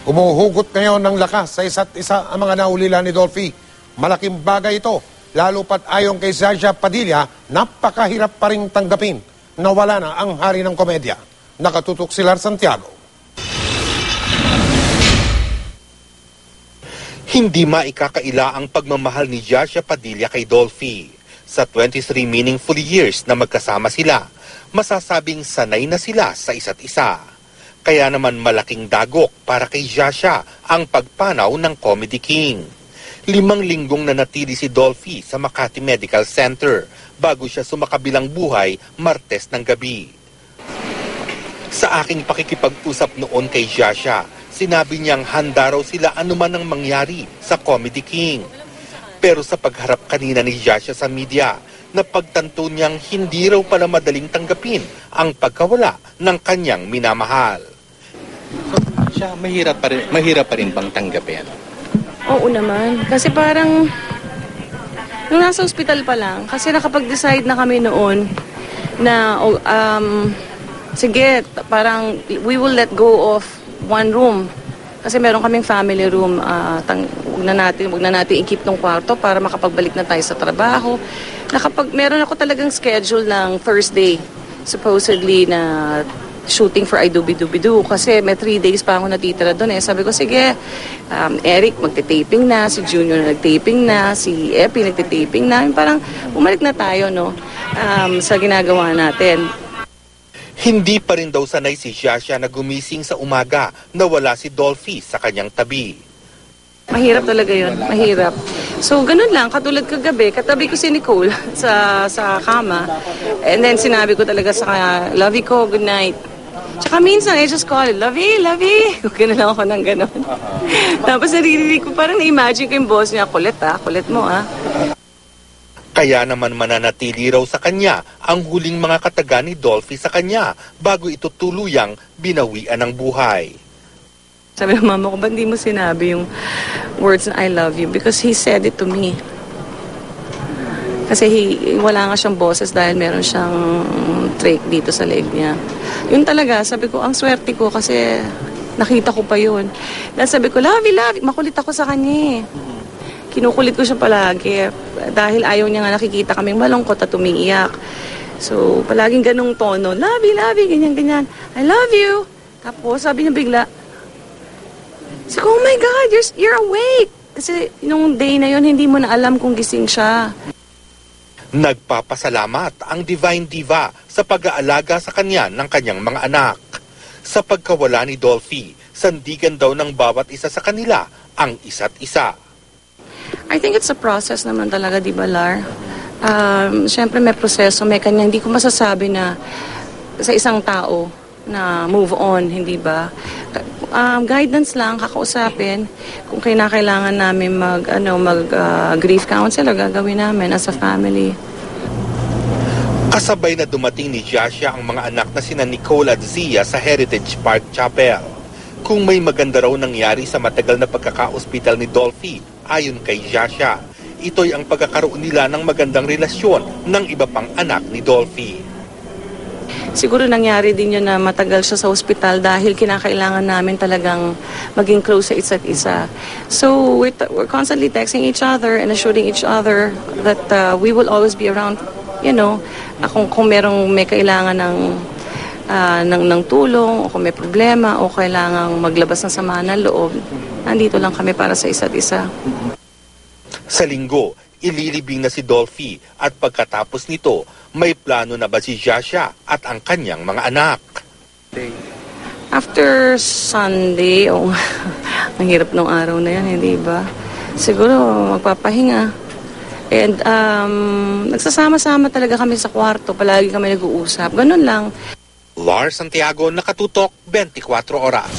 Humuhugot ngayon ng lakas sa isa't isa ang mga naulila ni Dolphy. Malaking bagay ito, lalo pat ayon kay Zaja Padilla, napakahirap pa ring tanggapin na wala na ang hari ng komedya. Nakatutok si Lar Santiago. Hindi maikakaila ang pagmamahal ni Zaja Padilla kay Dolphy. Sa 23 meaningful years na magkasama sila, masasabing sanay na sila sa isa't isa. Kaya naman malaking dagok para kay Zaja ang pagpanaw ng Comedy King. 5 linggong nanatili si Dolphy sa Makati Medical Center bago siya sumakabilang buhay Martes ng gabi. Sa aking pakikipag-usap noon kay Zaja, sinabi niyang handa raw sila anuman ang mangyari sa Comedy King. Pero sa pagharap kanina ni Zaja sa media, napagtanto niyang hindi raw pala madaling tanggapin ang pagkawala ng kanyang minamahal. So, siya, mahirap pa rin bang tanggapin? Oo naman. Kasi parang, nung nasa ospital pa lang, kasi nakapag-decide na kami noon na, sige, parang we will let go of one room. Kasi meron kaming family room, wag na natin i-keep ng kwarto para makapagbalik na tayo sa trabaho. Meron ako talagang schedule ng Thursday, supposedly na shooting for I Doobie-Doobie-Doo kasi may 3 days pa ako natitira doon eh. Sabi ko, sige, Eric magte-taping na, si Junior nag-taping na, si Epi nagte-taping na. Parang bumalik na tayo, no, sa ginagawa natin. Hindi pa rin daw sanay si Zaja na gumising sa umaga na wala si Dolphy sa kanyang tabi. Mahirap talaga yun, mahirap. So, ganun lang, katulad kagabi, katabi ko si Nicole sa kama. And then sinabi ko talaga sa kanya, love you ko, good night. Tsaka minsan, I just call it, lovey, lovey. Gano'n lang ako ng gano'n. Tapos naririnig ko, parang na-imagine ko yung boss niya, kulit mo Kaya naman mananatili raw sa kanya ang huling mga kataga ni Dolphy sa kanya bago ito tuluyang binawian ng buhay. Sabi ng mama ko, ba't di mo sinabi yung words na I love you? Because he said it to me. Kasi wala nga siyang boses dahil meron siyang trach dito sa leg niya. Yun talaga, sabi ko, ang swerte ko kasi nakita ko pa yun. Dahil sabi ko, love you, makulit ako sa kanya eh. Kinukulit ko siya palagi dahil ayaw niya nga nakikita kaming malungkot at umiiyak. So, palaging ganong tono, love you, ganyan. I love you. Tapos, sabi niya bigla, sabi ko, oh my God, you're awake. Kasi nung day na yon hindi mo na alam kung gising siya. Nagpapasalamat ang Divine Diva sa pag-aalaga sa kanya ng kanyang mga anak. Sa pagkawala ni Dolphy, sandigan daw ng bawat isa sa kanila ang isa't isa. I think it's a process naman talaga, di ba, Lar? Siyempre may proseso, may kanya. Hindi ko masasabi na sa isang tao na move on, hindi ba? Guidance lang, kakausapin. Kung kailangan namin grief counselor, gagawin namin as a family. Kasabay na dumating ni Zaja ang mga anak na sina Nicole at Zia sa Heritage Park Chapel. Kung may maganda raw nangyari sa matagal na pagkaka-ospital ni Dolphy, ayon kay Zaja, ito'y ang pagkakaroon nila ng magandang relasyon ng iba pang anak ni Dolphy. Siguro nangyari din yun na matagal siya sa ospital dahil kinakailangan namin talagang maging close sa isa't isa. So we're constantly texting each other and assuring each other that we will always be around, kung may kailangan ng tulong o kung may problema o kailangang maglabas ng sama ng loob, nandito lang kami para sa isa't isa. Sa linggo, ililibing na si Dolphy at pagkatapos nito, may plano na ba si Zaja at ang kanyang mga anak? After Sunday, ang hirap nung araw na yan, hindi ba? Siguro magpapahinga. And nagsasama-sama talaga kami sa kwarto, palagi kami nag-uusap. Ganun lang. Lar Santiago, Nakatutok, 24 Oras.